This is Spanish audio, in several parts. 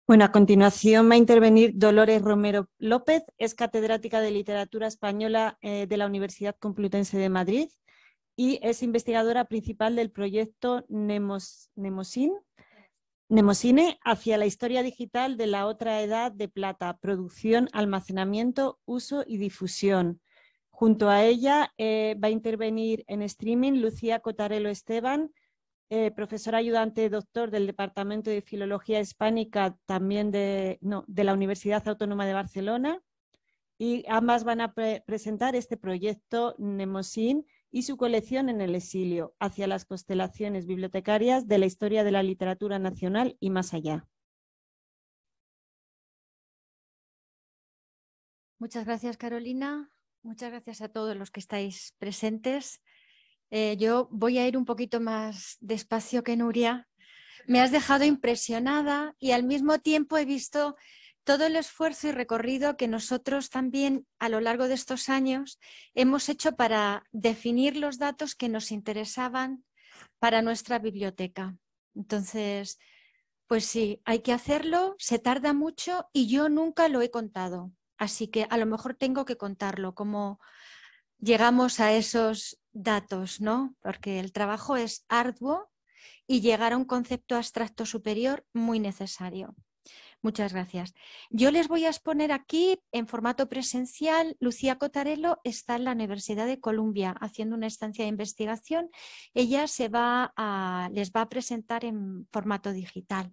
Bueno, a continuación va a intervenir Dolores Romero López, es catedrática de Literatura Española de la Universidad Complutense de Madrid y es investigadora principal del proyecto Nemosine hacia la historia digital de la otra edad de plata, producción, almacenamiento, uso y difusión. Junto a ella va a intervenir en streaming Lucía Cotarelo Esteban, profesor ayudante doctor del Departamento de Filología Hispánica también de la Universidad Autónoma de Barcelona, y ambas van a presentar este proyecto Nemosine y su colección en el exilio, hacia las constelaciones bibliotecarias de la historia de la literatura nacional y más allá. Muchas gracias, Carolina. Muchas gracias a todos los que estáis presentes. Yo voy a ir un poquito más despacio que Nuria. Me has dejado impresionada y al mismo tiempo he visto todo el esfuerzo y recorrido que nosotros también a lo largo de estos años hemos hecho para definir los datos que nos interesaban para nuestra biblioteca. Entonces, pues sí, hay que hacerlo, se tarda mucho y yo nunca lo he contado. Así que a lo mejor tengo que contarlo, cómo llegamos a esos datos, ¿no? Porque el trabajo es arduo y llegar a un concepto abstracto superior muy necesario. Muchas gracias. Yo les voy a exponer aquí en formato presencial. Lucía Cotarelo está en la Universidad de Columbia haciendo una estancia de investigación. Ella les va a presentar en formato digital.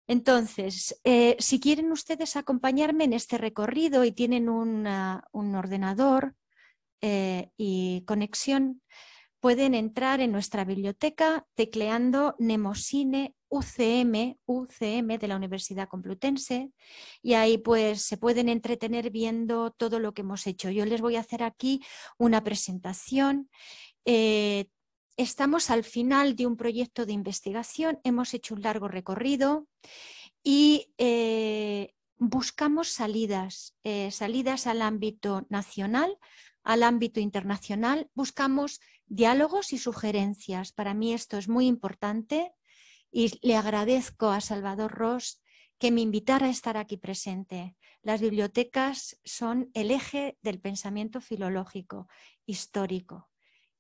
Entonces, si quieren ustedes acompañarme en este recorrido y tienen un ordenador y conexión, pueden entrar en nuestra biblioteca tecleando Nemosine UCM de la Universidad Complutense, y ahí pues se pueden entretener viendo todo lo que hemos hecho. Yo les voy a hacer aquí una presentación. Estamos al final de un proyecto de investigación, hemos hecho un largo recorrido y buscamos salidas al ámbito nacional, al ámbito internacional, buscamos diálogos y sugerencias. Para mí esto es muy importante y le agradezco a Salvador Ros que me invitara a estar aquí presente. Las bibliotecas son el eje del pensamiento filológico, histórico.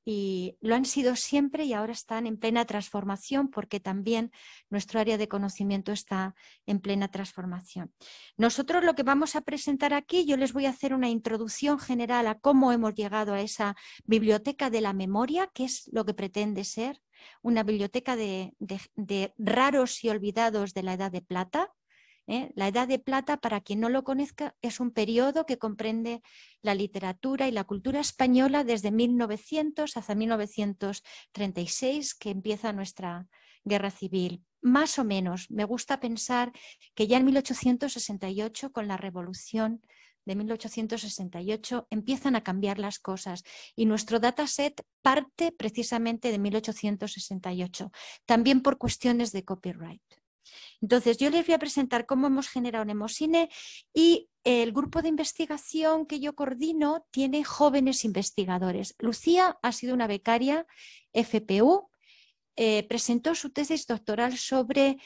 Y lo han sido siempre y ahora están en plena transformación porque también nuestro área de conocimiento está en plena transformación. Nosotros lo que vamos a presentar aquí, yo les voy a hacer una introducción general a cómo hemos llegado a esa biblioteca de la memoria, que es lo que pretende ser una biblioteca de raros y olvidados de la Edad de Plata. La Edad de Plata, para quien no lo conozca, es un periodo que comprende la literatura y la cultura española desde 1900 hasta 1936, que empieza nuestra guerra civil. Más o menos, me gusta pensar que ya en 1868, con la Revolución de 1868, empiezan a cambiar las cosas y nuestro dataset parte precisamente de 1868, también por cuestiones de copyright. Entonces, yo les voy a presentar cómo hemos generado Nemosine y el grupo de investigación que yo coordino tiene jóvenes investigadores. Lucía ha sido una becaria FPU, presentó su tesis doctoral sobre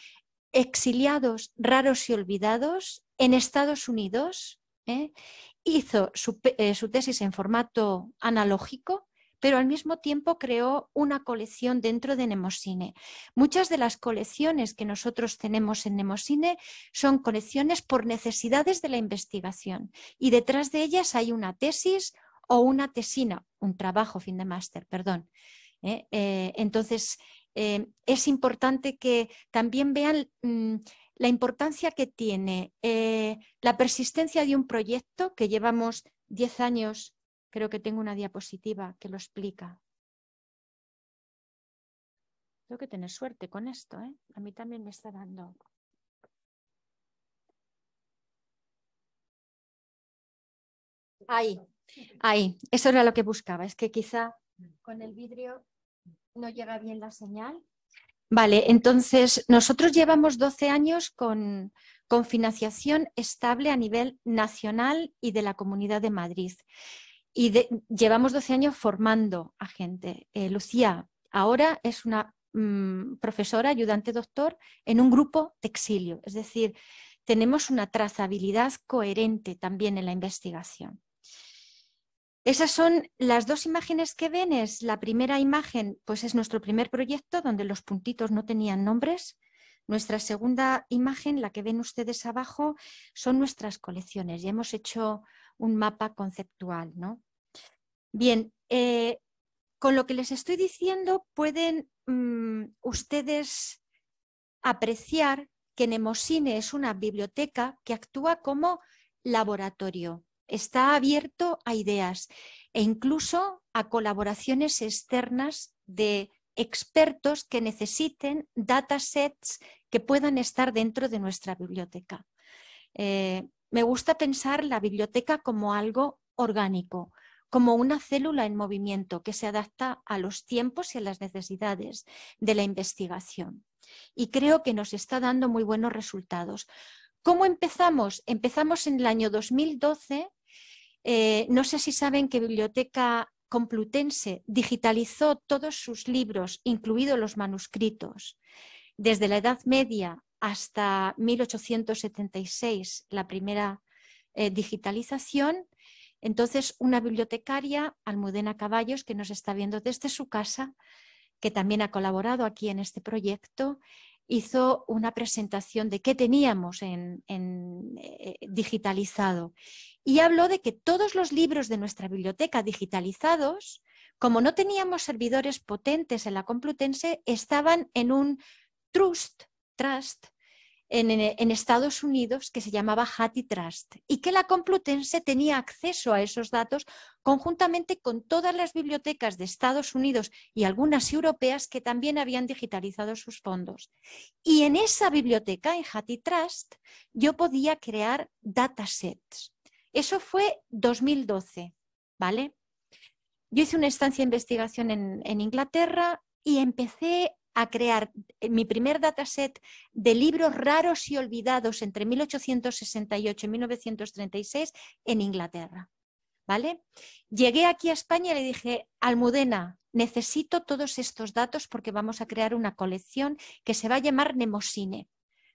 exiliados raros y olvidados en Estados Unidos. Hizo su tesis en formato analógico, pero al mismo tiempo creó una colección dentro de Nemosine. Muchas de las colecciones que nosotros tenemos en Nemosine son colecciones por necesidades de la investigación y detrás de ellas hay una tesis o una tesina, un trabajo fin de máster, perdón. Entonces, es importante que también vean la importancia que tiene la persistencia de un proyecto que llevamos 10 años. Creo que tengo una diapositiva que lo explica. Tengo que tener suerte con esto, ¿eh? A mí también me está dando. Ahí. Eso era lo que buscaba. Es que quizá con el vidrio no llega bien la señal. Vale, entonces nosotros llevamos 12 años con financiación estable a nivel nacional y de la Comunidad de Madrid. Y llevamos 12 años formando a gente. Lucía ahora es una profesora, ayudante doctor, en un grupo de exilio. Es decir, tenemos una trazabilidad coherente también en la investigación. Esas son las dos imágenes que ven. La primera imagen, pues es nuestro primer proyecto donde los puntitos no tenían nombres. Nuestra segunda imagen, la que ven ustedes abajo, son nuestras colecciones. Ya hemos hecho un mapa conceptual, ¿no? Bien, con lo que les estoy diciendo pueden ustedes apreciar que Nemosine es una biblioteca que actúa como laboratorio. Está abierto a ideas e incluso a colaboraciones externas de expertos que necesiten datasets que puedan estar dentro de nuestra biblioteca. Me gusta pensar la biblioteca como algo orgánico, como una célula en movimiento que se adapta a los tiempos y a las necesidades de la investigación. Y creo que nos está dando muy buenos resultados. ¿Cómo empezamos? Empezamos en el año 2012. No sé si saben que Biblioteca Complutense digitalizó todos sus libros, incluidos los manuscritos, desde la Edad Media hasta 1876, la primera digitalización. Entonces, una bibliotecaria, Almudena Caballos, que nos está viendo desde su casa, que también ha colaborado aquí en este proyecto, hizo una presentación de qué teníamos digitalizado y habló de que todos los libros de nuestra biblioteca digitalizados, como no teníamos servidores potentes en la Complutense, estaban en un trust en Estados Unidos que se llamaba HathiTrust y que la Complutense tenía acceso a esos datos conjuntamente con todas las bibliotecas de Estados Unidos y algunas europeas que también habían digitalizado sus fondos. Y en esa biblioteca, en HathiTrust, yo podía crear datasets. Eso fue 2012, ¿vale? Yo hice una estancia de investigación en Inglaterra y empecé a crear mi primer dataset de libros raros y olvidados entre 1868 y 1936 en Inglaterra, ¿vale? Llegué aquí a España y le dije, Almudena, necesito todos estos datos porque vamos a crear una colección que se va a llamar Nemosine,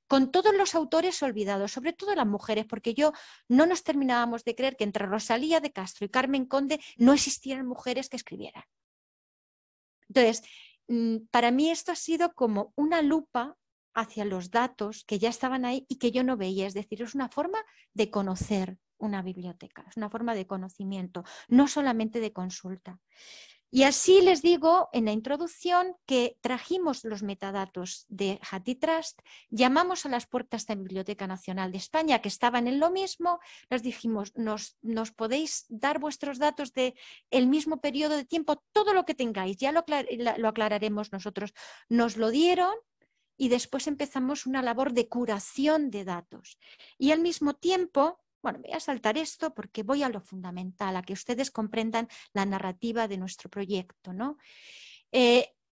con todos los autores olvidados, sobre todo las mujeres, porque no nos terminábamos de creer que entre Rosalía de Castro y Carmen Conde no existieran mujeres que escribieran. Entonces, para mí esto ha sido como una lupa hacia los datos que ya estaban ahí y que yo no veía. Es decir, es una forma de conocer una biblioteca, es una forma de conocimiento, no solamente de consulta. Y así les digo en la introducción que trajimos los metadatos de HathiTrust, llamamos a las puertas de la Biblioteca Nacional de España, que estaban en lo mismo, les dijimos, nos podéis dar vuestros datos del mismo periodo de tiempo, todo lo que tengáis, ya lo aclararemos nosotros. Nos lo dieron y después empezamos una labor de curación de datos. Y al mismo tiempo, bueno, voy a saltar esto porque voy a lo fundamental, a que ustedes comprendan la narrativa de nuestro proyecto, ¿no?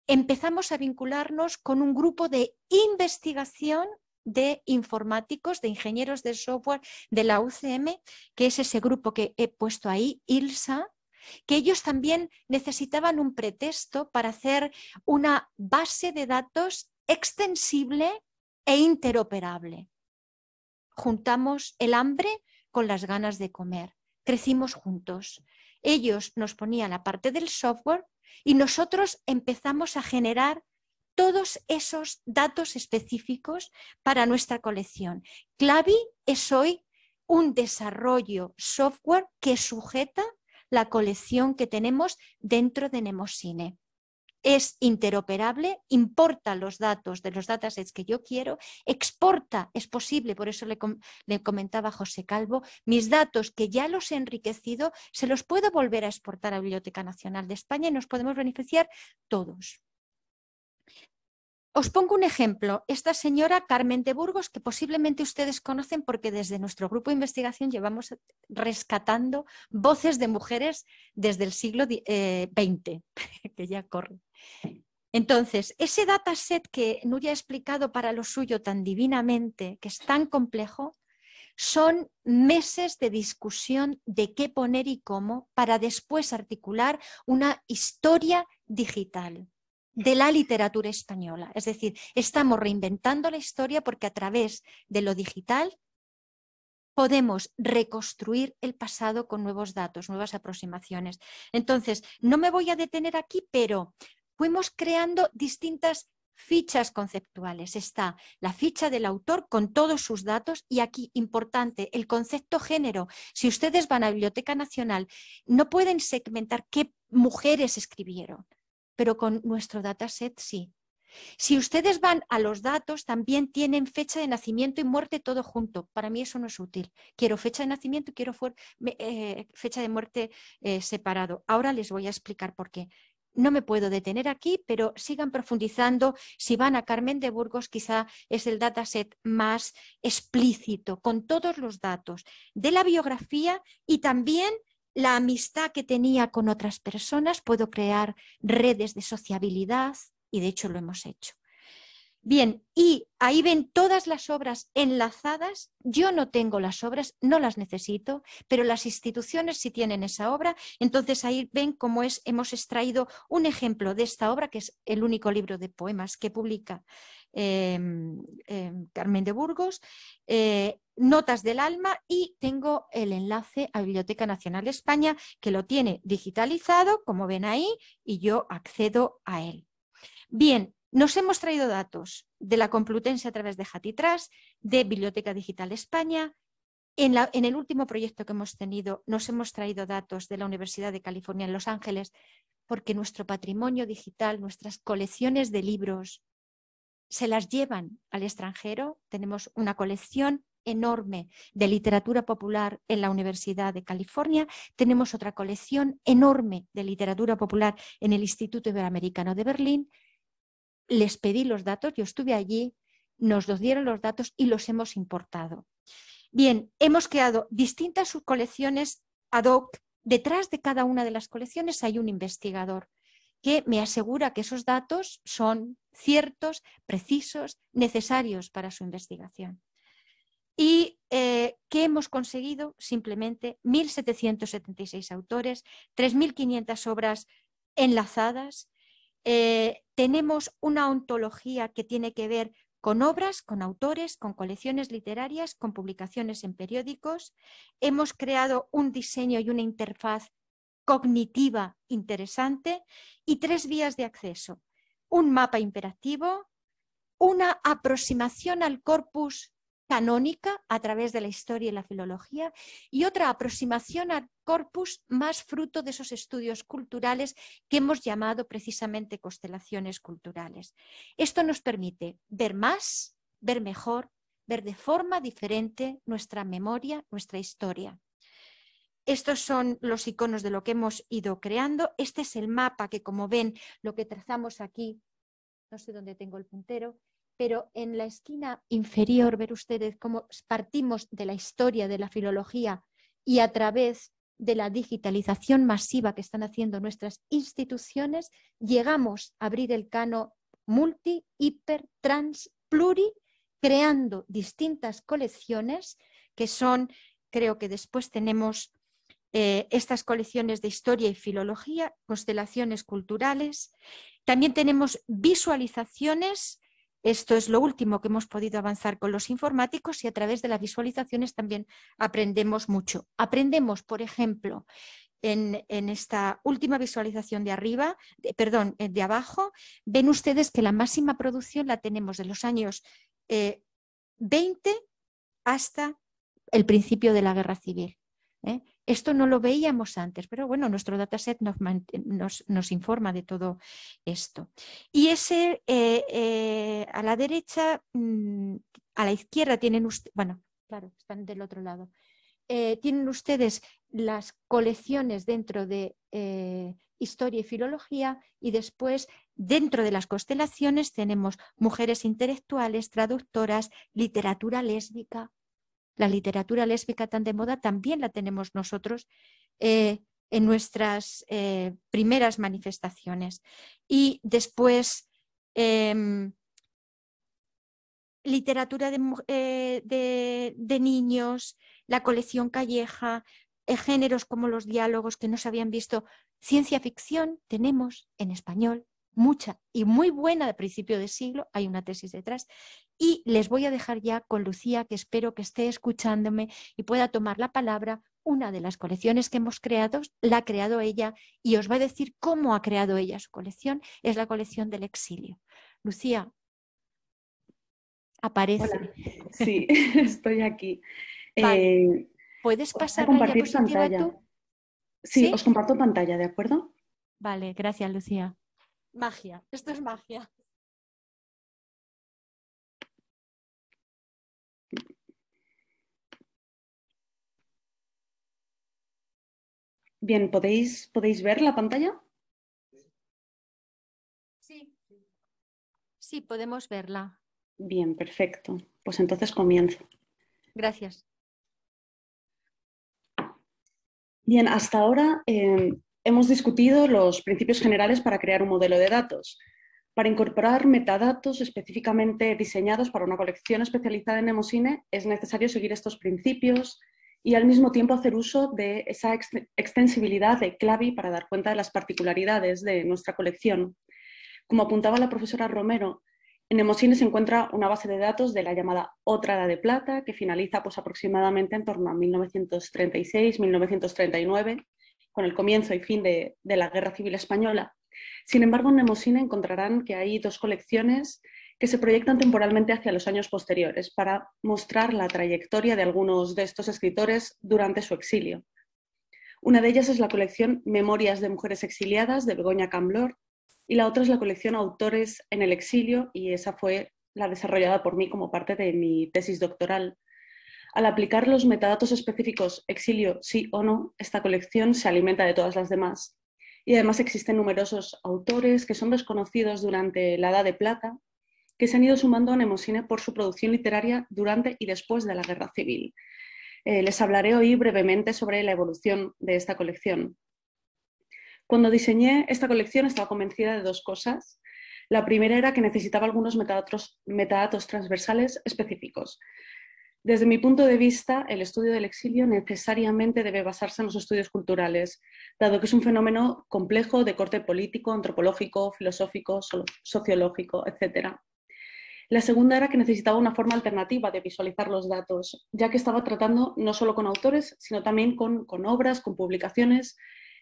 Empezamos a vincularnos con un grupo de investigación de informáticos, de ingenieros de software de la UCM, que es ese grupo que he puesto ahí, ILSA, que ellos también necesitaban un pretexto para hacer una base de datos extensible e interoperable. Juntamos el hambre con las ganas de comer. Crecimos juntos. Ellos nos ponían la parte del software y nosotros empezamos a generar todos esos datos específicos para nuestra colección. Clavi es hoy un desarrollo software que sujeta la colección que tenemos dentro de Nemosine. Es interoperable, importa los datos de los datasets que yo quiero, exporta, es posible, por eso le comentaba a José Calvo, mis datos que ya los he enriquecido, se los puedo volver a exportar a la Biblioteca Nacional de España y nos podemos beneficiar todos. Os pongo un ejemplo, esta señora Carmen de Burgos, que posiblemente ustedes conocen porque desde nuestro grupo de investigación llevamos rescatando voces de mujeres desde el siglo XX, que ya corre. Entonces, ese dataset que Nuria ha explicado para lo suyo tan divinamente, que es tan complejo, son meses de discusión de qué poner y cómo para después articular una historia digital. de la literatura española. Es decir, estamos reinventando la historia porque a través de lo digital podemos reconstruir el pasado con nuevos datos, nuevas aproximaciones. Entonces, no me voy a detener aquí, pero fuimos creando distintas fichas conceptuales. Está la ficha del autor con todos sus datos y aquí, importante, el concepto género. Si ustedes van a la Biblioteca Nacional, no pueden segmentar qué mujeres escribieron, pero con nuestro dataset sí. Si ustedes van a los datos, también tienen fecha de nacimiento y muerte todo junto. Para mí eso no es útil. Quiero fecha de nacimiento y quiero fecha de muerte separado. Ahora les voy a explicar por qué. No me puedo detener aquí, pero sigan profundizando. Si van a Carmen de Burgos, quizá es el dataset más explícito, con todos los datos de la biografía y también la amistad que tenía con otras personas. Puedo crear redes de sociabilidad y de hecho lo hemos hecho. Bien, y ahí ven todas las obras enlazadas. Yo no tengo las obras, no las necesito, pero las instituciones sí tienen esa obra. Entonces ahí ven cómo hemos extraído un ejemplo de esta obra, que es el único libro de poemas que publica Carmen de Burgos, Notas del Alma, y tengo el enlace a Biblioteca Nacional de España, que lo tiene digitalizado, como ven ahí, y yo accedo a él. Bien, nos hemos traído datos de la Complutense a través de Hatitras, de Biblioteca Digital España. En el último proyecto que hemos tenido nos hemos traído datos de la Universidad de California en Los Ángeles, porque nuestro patrimonio digital, nuestras colecciones de libros, se las llevan al extranjero. Tenemos una colección enorme de literatura popular en la Universidad de California, tenemos otra colección enorme de literatura popular en el Instituto Iberoamericano de Berlín. Les pedí los datos, yo estuve allí, nos los dieron los datos y los hemos importado. Bien, hemos creado distintas subcolecciones ad hoc. Detrás de cada una de las colecciones hay un investigador que me asegura que esos datos son ciertos, precisos, necesarios para su investigación. ¿Y qué hemos conseguido? Simplemente 1.776 autores, 3.500 obras enlazadas. Tenemos una ontología que tiene que ver con obras, con autores, con colecciones literarias, con publicaciones en periódicos. Hemos creado un diseño y una interfaz cognitiva interesante y 3 vías de acceso. Un mapa imperativo, una aproximación al corpus canónica a través de la historia y la filología, y otra aproximación al corpus más fruto de esos estudios culturales que hemos llamado precisamente constelaciones culturales. Esto nos permite ver más, ver mejor, ver de forma diferente nuestra memoria, nuestra historia. Estos son los iconos de lo que hemos ido creando. Este es el mapa que, como ven, lo que trazamos aquí, no sé dónde tengo el puntero, pero en la esquina inferior, ver ustedes cómo partimos de la historia de la filología y a través de la digitalización masiva que están haciendo nuestras instituciones, llegamos a abrir el cano multi, hiper, trans, pluri, creando distintas colecciones que son, creo que después tenemos estas colecciones de historia y filología, constelaciones culturales. También tenemos visualizaciones. Esto es lo último que hemos podido avanzar con los informáticos y a través de las visualizaciones también aprendemos mucho. Aprendemos, por ejemplo, en esta última visualización de arriba, de abajo, ven ustedes que la máxima producción la tenemos de los años 20 hasta el principio de la Guerra Civil. Esto no lo veíamos antes, pero bueno, nuestro dataset nos informa de todo esto. Y ese a la derecha, a la izquierda tienen ustedes, bueno, claro, están del otro lado. Tienen ustedes las colecciones dentro de historia y filología, y después dentro de las constelaciones tenemos mujeres intelectuales, traductoras, literatura lésbica. La literatura lésbica tan de moda también la tenemos nosotros en nuestras primeras manifestaciones. Y después literatura de niños, la colección Calleja, géneros como los diálogos que no se habían visto. Ciencia ficción tenemos en español, mucha y muy buena de principio de siglo, hay una tesis detrás. Y les voy a dejar ya con Lucía, que espero que esté escuchándome y pueda tomar la palabra. Una de las colecciones que hemos creado, la ha creado ella y os va a decir cómo ha creado ella su colección, es la colección del exilio. Lucía, aparece. Hola, sí, estoy aquí. Vale, Eh, ¿puedes Os voy a pasar la compartir diapositiva pantalla. tú? Sí, ¿Sí? os comparto pantalla, ¿de acuerdo? Vale, gracias, Lucía. Magia, esto es magia. Bien, ¿podéis ver la pantalla? Sí, sí, podemos verla. Bien, perfecto. Pues entonces comienzo. Gracias. Bien, hasta ahora hemos discutido los principios generales para crear un modelo de datos. Para incorporar metadatos específicamente diseñados para una colección especializada en Nemosine, es necesario seguir estos principios y al mismo tiempo hacer uso de esa extensibilidad de Clavi para dar cuenta de las particularidades de nuestra colección. Como apuntaba la profesora Romero, en Nemosine se encuentra una base de datos de la llamada Otra Edad de Plata, que finaliza pues, aproximadamente en torno a 1936-1939, con el comienzo y fin de la Guerra Civil Española. Sin embargo, en Nemosine encontrarán que hay dos colecciones que se proyectan temporalmente hacia los años posteriores para mostrar la trayectoria de algunos de estos escritores durante su exilio. Una de ellas es la colección Memorias de Mujeres Exiliadas de Begoña Camblor y la otra es la colección Autores en el Exilio y esa fue la desarrollada por mí como parte de mi tesis doctoral. Al aplicar los metadatos específicos exilio sí o no, esta colección se alimenta de todas las demás. Y además existen numerosos autores que son desconocidos durante la Edad de Plata, que se han ido sumando a Nemosine por su producción literaria durante y después de la Guerra Civil. Les hablaré hoy brevemente sobre la evolución de esta colección. Cuando diseñé esta colección estaba convencida de dos cosas. La primera era que necesitaba algunos metadatos transversales específicos. Desde mi punto de vista, el estudio del exilio necesariamente debe basarse en los estudios culturales, dado que es un fenómeno complejo de corte político, antropológico, filosófico, sociológico, etc. La segunda era que necesitaba una forma alternativa de visualizar los datos, ya que estaba tratando no solo con autores, sino también con obras, con publicaciones,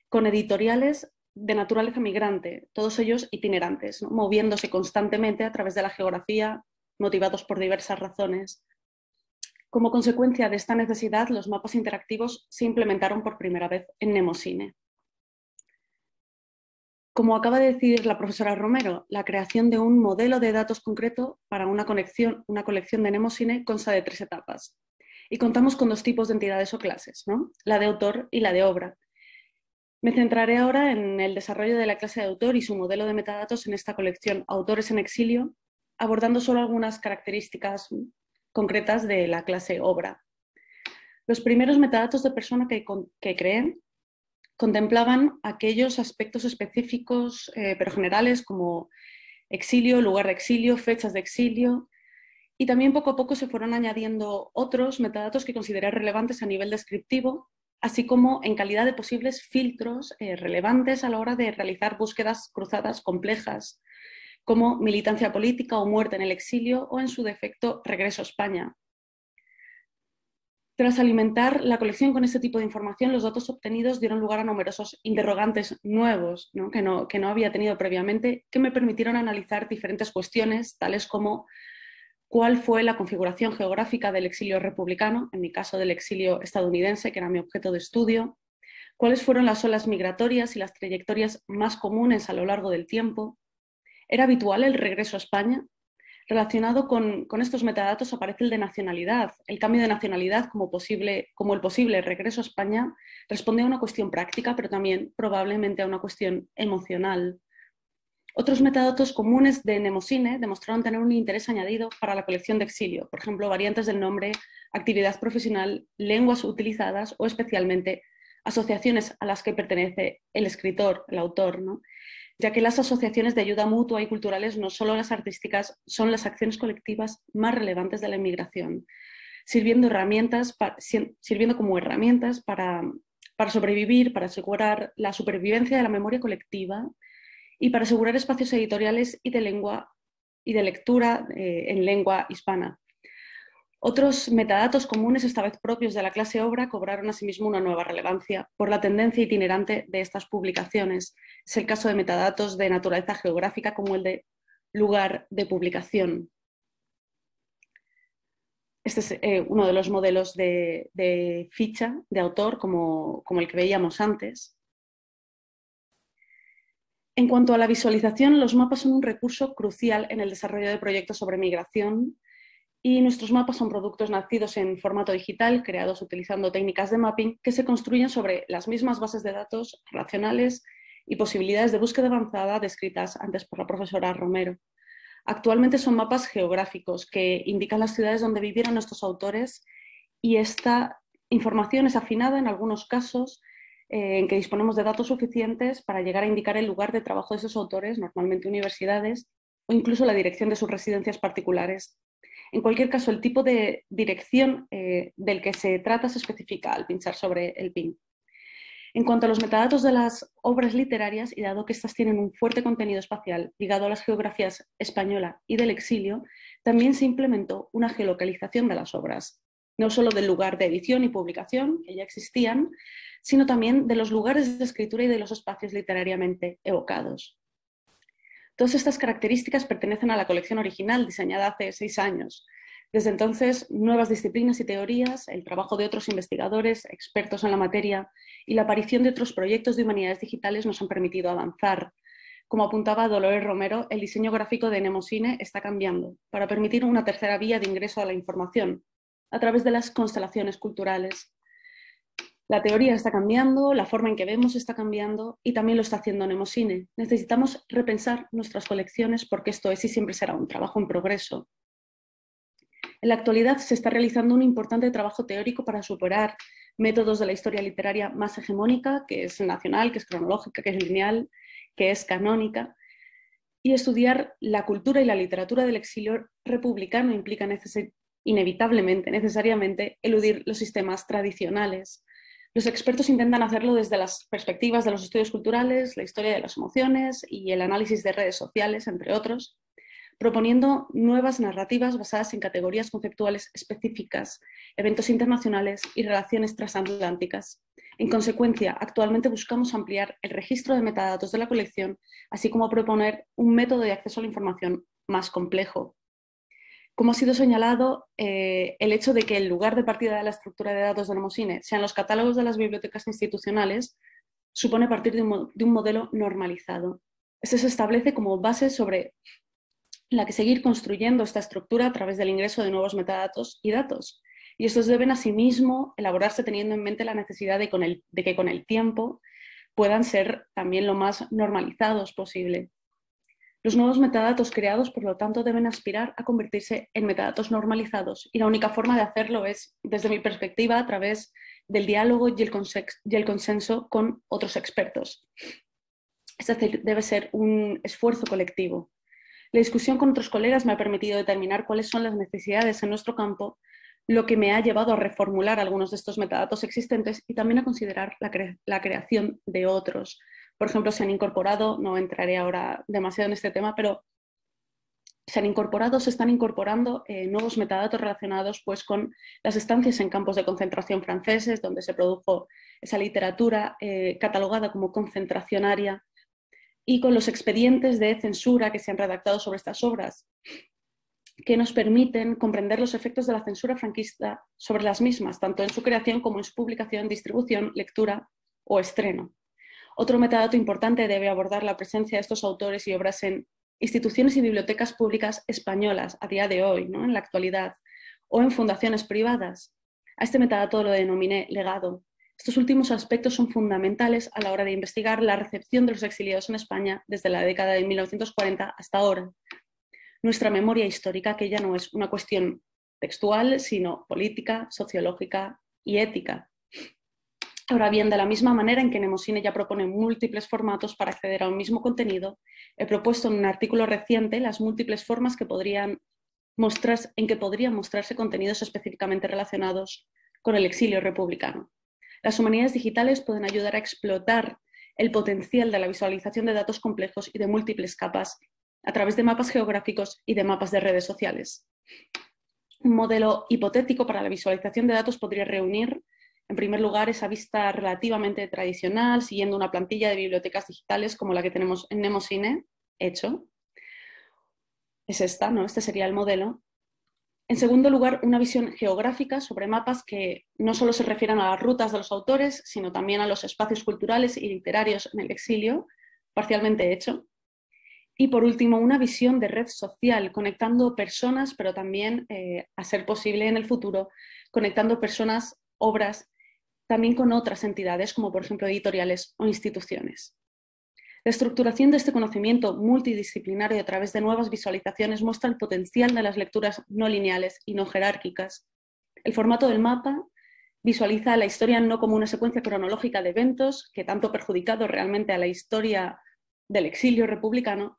con editoriales de naturaleza migrante, todos ellos itinerantes, ¿no? Moviéndose constantemente a través de la geografía, motivados por diversas razones. Como consecuencia de esta necesidad, los mapas interactivos se implementaron por primera vez en Nemosine. Como acaba de decir la profesora Romero, la creación de un modelo de datos concreto para una colección de Nemosine consta de 3 etapas. Y contamos con 2 tipos de entidades o clases, ¿no? La de autor y la de obra. Me centraré ahora en el desarrollo de la clase de autor y su modelo de metadatos en esta colección Autores en Exilio, abordando solo algunas características concretas de la clase obra. Los primeros metadatos de persona que creé contemplaban aquellos aspectos específicos, pero generales, como exilio, lugar de exilio, fechas de exilio, y también poco a poco se fueron añadiendo otros metadatos que consideré relevantes a nivel descriptivo, así como en calidad de posibles filtros relevantes a la hora de realizar búsquedas cruzadas complejas, como militancia política o muerte en el exilio o, en su defecto, regreso a España. Tras alimentar la colección con este tipo de información, los datos obtenidos dieron lugar a numerosos interrogantes nuevos, ¿no? Que no había tenido previamente, que me permitieron analizar diferentes cuestiones, tales como cuál fue la configuración geográfica del exilio republicano, en mi caso del exilio estadounidense, que era mi objeto de estudio, cuáles fueron las olas migratorias y las trayectorias más comunes a lo largo del tiempo, ¿era habitual el regreso a España? Relacionado con estos metadatos aparece el de nacionalidad. El cambio de nacionalidad como el posible regreso a España responde a una cuestión práctica, pero también probablemente a una cuestión emocional. Otros metadatos comunes de Nemosine demostraron tener un interés añadido para la colección de exilio, por ejemplo, variantes del nombre, actividad profesional, lenguas utilizadas o especialmente asociaciones a las que pertenece el escritor, el autor, ¿no? Ya que las asociaciones de ayuda mutua y culturales, no solo las artísticas, son las acciones colectivas más relevantes de la inmigración, sirviendo como herramientas para sobrevivir, para asegurar la supervivencia de la memoria colectiva y para asegurar espacios editoriales y de lectura en lengua hispana. Otros metadatos comunes, esta vez propios de la clase obra, cobraron asimismo una nueva relevancia por la tendencia itinerante de estas publicaciones. Es el caso de metadatos de naturaleza geográfica como el de lugar de publicación. Este es uno de los modelos de ficha de autor como el que veíamos antes. En cuanto a la visualización, los mapas son un recurso crucial en el desarrollo de proyectos sobre migración y nuestros mapas son productos nacidos en formato digital, creados utilizando técnicas de mapping que se construyen sobre las mismas bases de datos relacionales y posibilidades de búsqueda avanzada descritas antes por la profesora Romero. Actualmente son mapas geográficos que indican las ciudades donde vivieron nuestros autores y esta información es afinada en algunos casos en que disponemos de datos suficientes para llegar a indicar el lugar de trabajo de esos autores, normalmente universidades, o incluso la dirección de sus residencias particulares. En cualquier caso, el tipo de dirección del que se trata se especifica al pinchar sobre el pin. En cuanto a los metadatos de las obras literarias, y dado que estas tienen un fuerte contenido espacial ligado a las geografías española y del exilio, también se implementó una geolocalización de las obras, no solo del lugar de edición y publicación, que ya existían, sino también de los lugares de escritura y de los espacios literariamente evocados. Todas estas características pertenecen a la colección original, diseñada hace 6 años. Desde entonces, nuevas disciplinas y teorías, el trabajo de otros investigadores, expertos en la materia y la aparición de otros proyectos de humanidades digitales nos han permitido avanzar. Como apuntaba Dolores Romero, el diseño gráfico de Mnemosine está cambiando para permitir una tercera vía de ingreso a la información a través de las constelaciones culturales. La teoría está cambiando, la forma en que vemos está cambiando y también lo está haciendo Mnemosine. Necesitamos repensar nuestras colecciones porque esto es y siempre será un trabajo en progreso. En la actualidad se está realizando un importante trabajo teórico para superar métodos de la historia literaria más hegemónica, que es nacional, que es cronológica, que es lineal, que es canónica, y estudiar la cultura y la literatura del exilio republicano implica inevitablemente, necesariamente, eludir los sistemas tradicionales. Los expertos intentan hacerlo desde las perspectivas de los estudios culturales, la historia de las emociones y el análisis de redes sociales, entre otros, proponiendo nuevas narrativas basadas en categorías conceptuales específicas, eventos internacionales y relaciones transatlánticas. En consecuencia, actualmente buscamos ampliar el registro de metadatos de la colección, así como proponer un método de acceso a la información más complejo. Como ha sido señalado, el hecho de que el lugar de partida de la estructura de datos de Mnemosine sean los catálogos de las bibliotecas institucionales supone partir de un modelo normalizado. Este se establece como base sobre la que seguir construyendo esta estructura a través del ingreso de nuevos metadatos y datos. Y estos deben asimismo elaborarse teniendo en mente la necesidad de que con el tiempo puedan ser también lo más normalizados posible. Los nuevos metadatos creados, por lo tanto, deben aspirar a convertirse en metadatos normalizados y la única forma de hacerlo es, desde mi perspectiva, a través del diálogo y el consenso con otros expertos. Es decir, debe ser un esfuerzo colectivo. La discusión con otros colegas me ha permitido determinar cuáles son las necesidades en nuestro campo, lo que me ha llevado a reformular algunos de estos metadatos existentes y también a considerar la creación de otros. Por ejemplo, se han incorporado, no entraré ahora demasiado en este tema, pero se están incorporando nuevos metadatos relacionados pues, con las estancias en campos de concentración franceses, donde se produjo esa literatura catalogada como concentracionaria, y con los expedientes de censura que se han redactado sobre estas obras, que nos permiten comprender los efectos de la censura franquista sobre las mismas, tanto en su creación como en su publicación, distribución, lectura o estreno. Otro metadato importante debe abordar la presencia de estos autores y obras en instituciones y bibliotecas públicas españolas a día de hoy, ¿no? En la actualidad, o en fundaciones privadas. A este metadato lo denominé legado. Estos últimos aspectos son fundamentales a la hora de investigar la recepción de los exiliados en España desde la década de 1940 hasta ahora. Nuestra memoria histórica, que ya no es una cuestión textual, sino política, sociológica y ética. Ahora bien, de la misma manera en que Mnemosine ya propone múltiples formatos para acceder a un mismo contenido, he propuesto en un artículo reciente las múltiples formas en que podrían mostrarse contenidos específicamente relacionados con el exilio republicano. Las humanidades digitales pueden ayudar a explotar el potencial de la visualización de datos complejos y de múltiples capas a través de mapas geográficos y de mapas de redes sociales. Un modelo hipotético para la visualización de datos podría reunir, en primer lugar, esa vista relativamente tradicional, siguiendo una plantilla de bibliotecas digitales como la que tenemos en Mnemosine, hecho. Es esta, ¿no? Este sería el modelo. En segundo lugar, una visión geográfica sobre mapas que no solo se refieran a las rutas de los autores, sino también a los espacios culturales y literarios en el exilio, parcialmente hecho. Y por último, una visión de red social, conectando personas, pero también, a ser posible en el futuro, conectando personas, obras, también con otras entidades, como por ejemplo editoriales o instituciones. La estructuración de este conocimiento multidisciplinario a través de nuevas visualizaciones muestra el potencial de las lecturas no lineales y no jerárquicas. El formato del mapa visualiza la historia no como una secuencia cronológica de eventos que tanto ha perjudicado realmente a la historia del exilio republicano,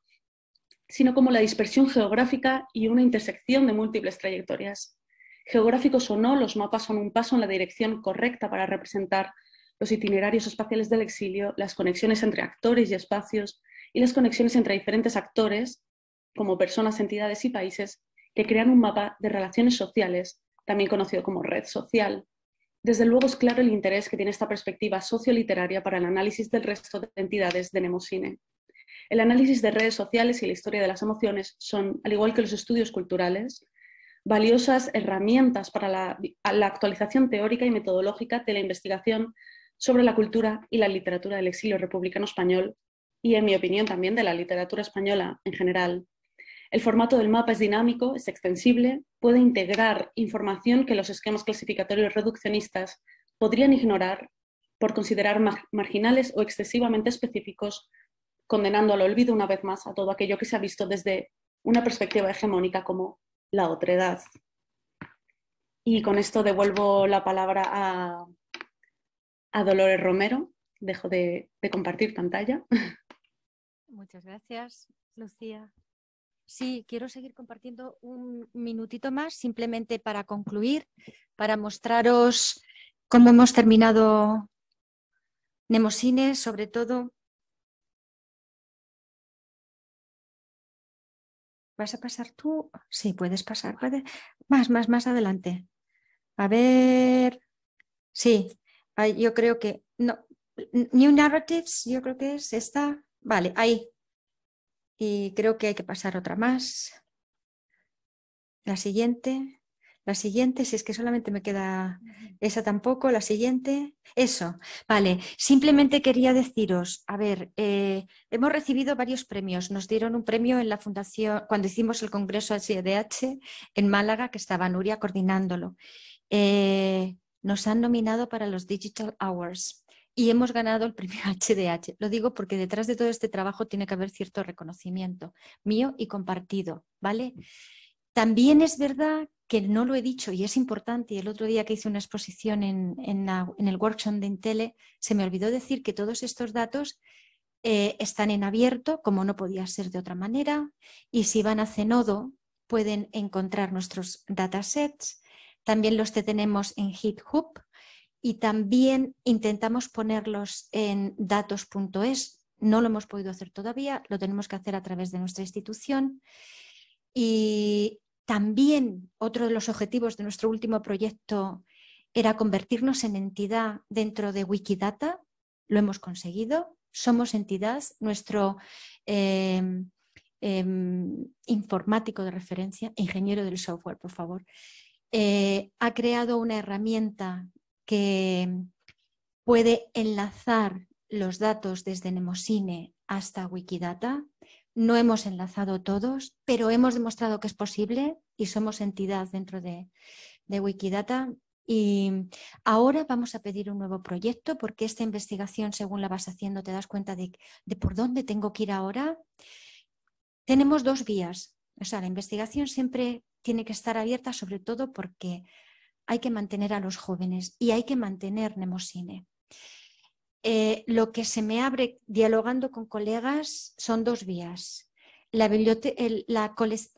sino como la dispersión geográfica y una intersección de múltiples trayectorias. Geográficos o no, los mapas son un paso en la dirección correcta para representar los itinerarios espaciales del exilio, las conexiones entre actores y espacios y las conexiones entre diferentes actores, como personas, entidades y países, que crean un mapa de relaciones sociales, también conocido como red social. Desde luego es claro el interés que tiene esta perspectiva socioliteraria para el análisis del resto de entidades de Mnemosine. El análisis de redes sociales y la historia de las emociones son, al igual que los estudios culturales, valiosas herramientas para la actualización teórica y metodológica de la investigación sobre la cultura y la literatura del exilio republicano español y, en mi opinión, también de la literatura española en general. El formato del mapa es dinámico, es extensible, puede integrar información que los esquemas clasificatorios reduccionistas podrían ignorar por considerar marginales o excesivamente específicos, condenando al olvido una vez más a todo aquello que se ha visto desde una perspectiva hegemónica como la otredad. Y con esto devuelvo la palabra a Dolores Romero. Dejo de compartir pantalla. Muchas gracias, Lucía. Sí, quiero seguir compartiendo un minutito más, simplemente para concluir, para mostraros cómo hemos terminado Mnemosine, sobre todo. ¿Vas a pasar tú? Sí, puedes pasar. Más adelante. A ver. Sí, yo creo que no. New Narratives, yo creo que es esta. Vale, ahí. Y creo que hay que pasar otra más. La siguiente, si es que solamente me queda esa tampoco, la siguiente, eso. Vale, simplemente quería deciros, a ver, hemos recibido varios premios. Nos dieron un premio en la fundación, cuando hicimos el congreso HDH en Málaga, que estaba Nuria coordinándolo. Nos han nominado para los Digital Awards y hemos ganado el premio HDH. Lo digo porque detrás de todo este trabajo tiene que haber cierto reconocimiento mío y compartido, ¿vale? También es verdad que no lo he dicho y es importante, y el otro día que hice una exposición en el workshop de Intele, se me olvidó decir que todos estos datos están en abierto, como no podía ser de otra manera, y si van a Zenodo pueden encontrar nuestros datasets. También los tenemos en GitHub y también intentamos ponerlos en datos.es. No lo hemos podido hacer todavía, lo tenemos que hacer a través de nuestra institución. Y también otro de los objetivos de nuestro último proyecto era convertirnos en entidad dentro de Wikidata. Lo hemos conseguido. Somos entidad. Nuestro informático de referencia, ingeniero del software, por favor, ha creado una herramienta que puede enlazar los datos desde Mnemosine hasta Wikidata. No hemos enlazado todos, pero hemos demostrado que es posible y somos entidad dentro de Wikidata. Y ahora vamos a pedir un nuevo proyecto porque esta investigación, según la vas haciendo, te das cuenta de por dónde tengo que ir ahora. Tenemos dos vías. O sea, la investigación siempre tiene que estar abierta, sobre todo porque hay que mantener a los jóvenes y hay que mantener Mnemosine. Lo que se me abre dialogando con colegas son dos vías. Las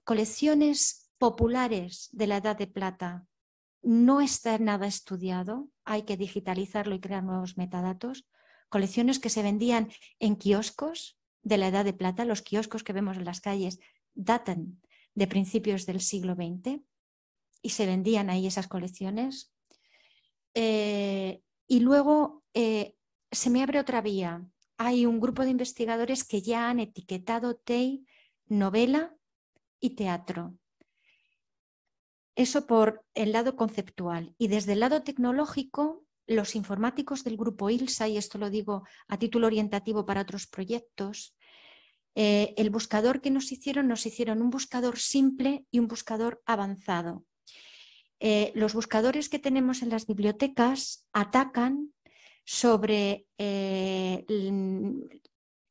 colecciones populares de la Edad de Plata no está nada estudiado, hay que digitalizarlo y crear nuevos metadatos, colecciones que se vendían en kioscos de la Edad de Plata. Los kioscos que vemos en las calles datan de principios del siglo XX y se vendían ahí esas colecciones. Y luego se me abre otra vía. Hay un grupo de investigadores que ya han etiquetado TEI, novela y teatro. Eso por el lado conceptual. Y desde el lado tecnológico, los informáticos del grupo ILSA, y esto lo digo a título orientativo para otros proyectos, el buscador que nos hicieron un buscador simple y un buscador avanzado. Los buscadores que tenemos en las bibliotecas atacan sobre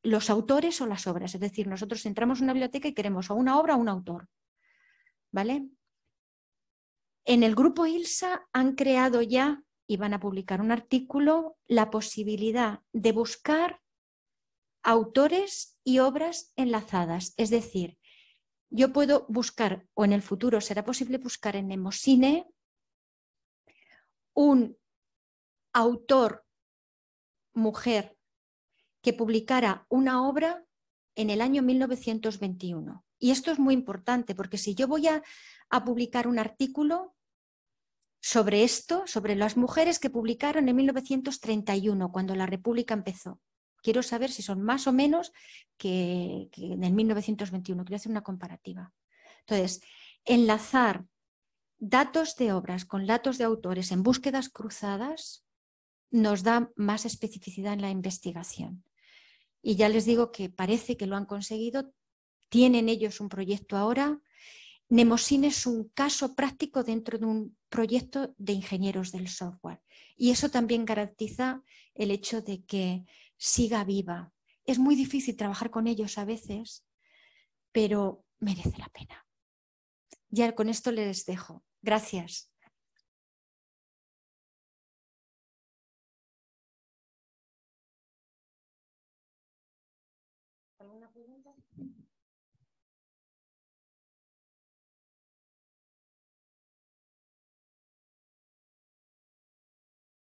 los autores o las obras. Es decir, nosotros entramos en una biblioteca y queremos o una obra o un autor. ¿Vale? En el grupo ILSA han creado ya, y van a publicar un artículo, la posibilidad de buscar autores y obras enlazadas. Es decir, yo puedo buscar, o en el futuro será posible buscar en Nemosine un autor mujer que publicara una obra en el año 1921. Y esto es muy importante porque si yo voy a publicar un artículo sobre esto, sobre las mujeres que publicaron en 1931, cuando la República empezó, quiero saber si son más o menos que en el 1921. Quiero hacer una comparativa. Entonces, enlazar datos de obras con datos de autores en búsquedas cruzadas nos da más especificidad en la investigación. Y ya les digo que parece que lo han conseguido. Tienen ellos un proyecto ahora. Nemosine es un caso práctico dentro de un proyecto de ingenieros del software. Y eso también garantiza el hecho de que siga viva. Es muy difícil trabajar con ellos a veces, pero merece la pena. Ya con esto les dejo. Gracias. ¿Alguna pregunta?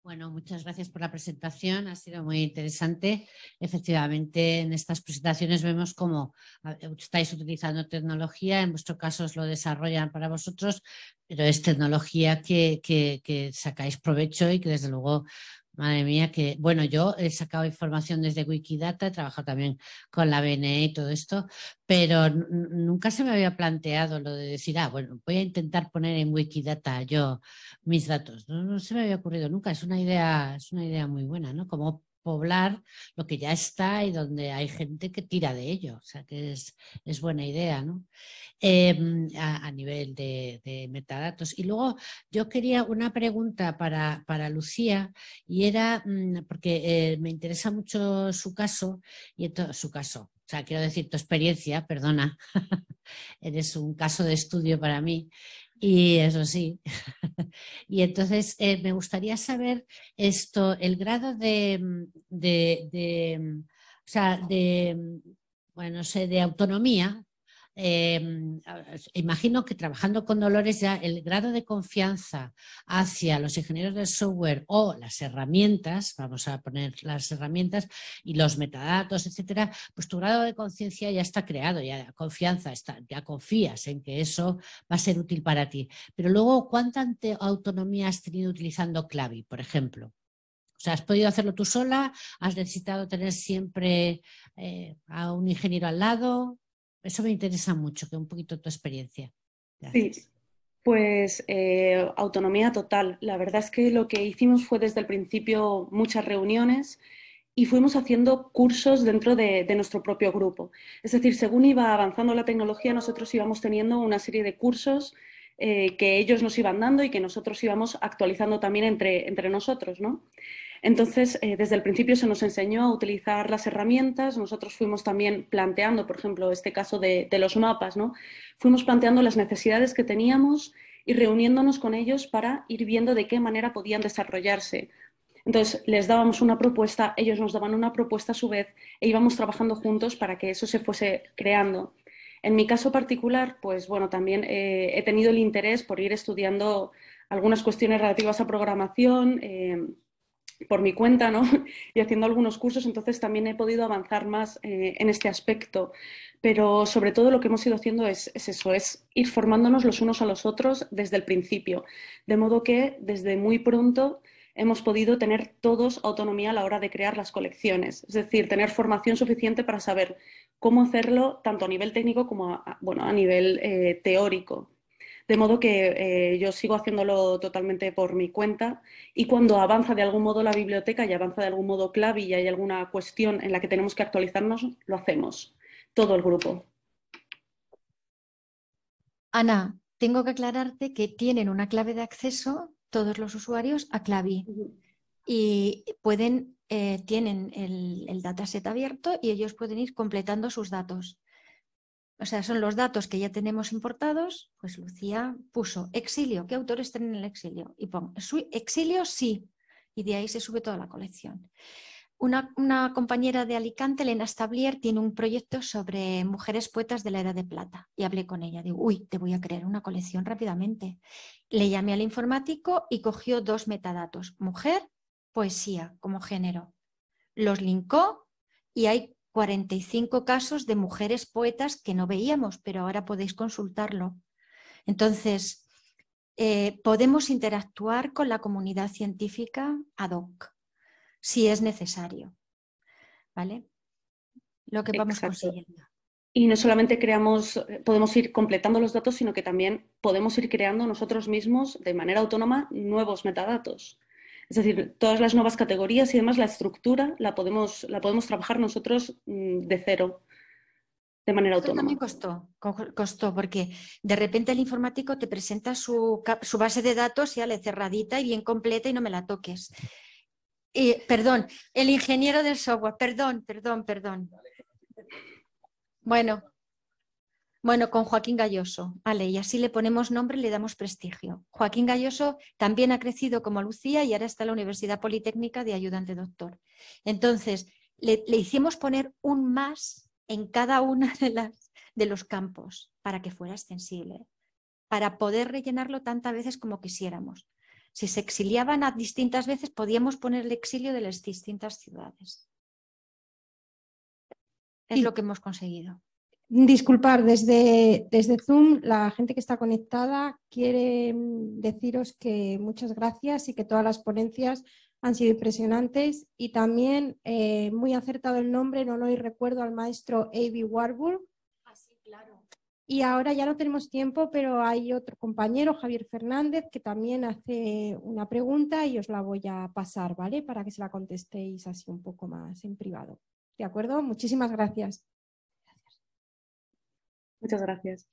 Bueno, muchas gracias por la presentación, ha sido muy interesante. Efectivamente, en estas presentaciones vemos cómo estáis utilizando tecnología, en vuestro caso os lo desarrollan para vosotros, pero es tecnología que sacáis provecho y que desde luego, madre mía, que bueno, yo he sacado información desde Wikidata, he trabajado también con la BNE y todo esto, pero nunca se me había planteado lo de decir, bueno, voy a intentar poner en Wikidata yo mis datos. No se me había ocurrido nunca, es una idea muy buena, ¿no? Como poblar lo que ya está y donde hay gente que tira de ello, o sea que es buena idea, ¿no? A nivel de metadatos. Y luego yo quería una pregunta para Lucía y era, porque me interesa mucho su caso, o sea, quiero decir tu experiencia, perdona, eres un caso de estudio para mí. Y eso sí. Y entonces me gustaría saber el grado o sea, bueno, no sé, de autonomía. Imagino que trabajando con Dolores ya el grado de confianza hacia los ingenieros del software o las herramientas, vamos a poner las herramientas y los metadatos, etcétera, pues tu grado de conciencia ya está creado, ya confianza está, ya confías en que eso va a ser útil para ti. Pero luego, ¿cuánta autonomía has tenido utilizando Clavi, por ejemplo? O sea, ¿has podido hacerlo tú sola? ¿Has necesitado tener siempre a un ingeniero al lado? Eso me interesa mucho, que un poquito tu experiencia. Gracias. Sí, pues autonomía total. La verdad es que lo que hicimos fue desde el principio muchas reuniones y fuimos haciendo cursos dentro de nuestro propio grupo. Es decir, según iba avanzando la tecnología, nosotros íbamos teniendo una serie de cursos que ellos nos iban dando y que nosotros íbamos actualizando también entre nosotros, ¿no? Entonces, desde el principio se nos enseñó a utilizar las herramientas, nosotros fuimos también planteando, por ejemplo, este caso de los mapas, ¿no? Fuimos planteando las necesidades que teníamos y reuniéndonos con ellos para ir viendo de qué manera podían desarrollarse. Entonces, les dábamos una propuesta, ellos nos daban una propuesta a su vez e íbamos trabajando juntos para que eso se fuese creando. En mi caso particular, pues bueno, también he tenido el interés por ir estudiando algunas cuestiones relativas a programación, por mi cuenta, ¿no? Y haciendo algunos cursos, entonces también he podido avanzar más en este aspecto. Pero sobre todo lo que hemos ido haciendo es eso, es ir formándonos los unos a los otros desde el principio. De modo que desde muy pronto hemos podido tener todos autonomía a la hora de crear las colecciones. Es decir, tener formación suficiente para saber cómo hacerlo tanto a nivel técnico como a nivel teórico. De modo que yo sigo haciéndolo totalmente por mi cuenta y cuando avanza de algún modo la biblioteca y avanza de algún modo Clavi y hay alguna cuestión en la que tenemos que actualizarnos, lo hacemos, todo el grupo. Ana, tengo que aclararte que tienen una clave de acceso todos los usuarios a Clavi y tienen el dataset abierto y ellos pueden ir completando sus datos. O sea, son los datos que ya tenemos importados. Pues Lucía puso exilio. ¿Qué autores tienen el exilio? Y pon exilio sí. Y de ahí se sube toda la colección. Una compañera de Alicante, Elena Stablier, tiene un proyecto sobre mujeres poetas de la Edad de Plata. Y hablé con ella. Digo, uy, te voy a crear una colección rápidamente. Le llamé al informático y cogió 2 metadatos. Mujer, poesía como género. Los linkó y hay 45 casos de mujeres poetas que no veíamos, pero ahora podéis consultarlo. Entonces, podemos interactuar con la comunidad científica ad hoc, si es necesario. ¿Vale? Lo que vamos consiguiendo. Y no solamente podemos ir completando los datos, sino que también podemos ir creando nosotros mismos de manera autónoma nuevos metadatos. Es decir, todas las nuevas categorías y demás, la estructura la podemos trabajar nosotros de cero, de manera Esto autónoma. también costó, porque de repente el informático te presenta su base de datos ya le cerradita y bien completa y no me la toques. Perdón, el ingeniero del software, perdón. Bueno, con Joaquín Galloso, vale, y así le ponemos nombre y le damos prestigio. Joaquín Galloso también ha crecido como Lucía y ahora está en la Universidad Politécnica de ayudante doctor. Entonces, le hicimos poner un más en cada uno de los campos para que fuera extensible, para poder rellenarlo tantas veces como quisiéramos. Si se exiliaban a distintas veces, podíamos poner el exilio de las distintas ciudades. Es lo que hemos conseguido. Disculpar, desde Zoom, la gente que está conectada quiere deciros que muchas gracias y que todas las ponencias han sido impresionantes y también muy acertado el nombre, no lo recuerdo, al maestro A.B. Warburg. Así, claro. Y ahora ya no tenemos tiempo, pero hay otro compañero, Javier Fernández, que también hace una pregunta y os la voy a pasar, ¿vale? Para que se la contestéis así un poco más en privado. ¿De acuerdo? Muchísimas gracias. Muchas gracias.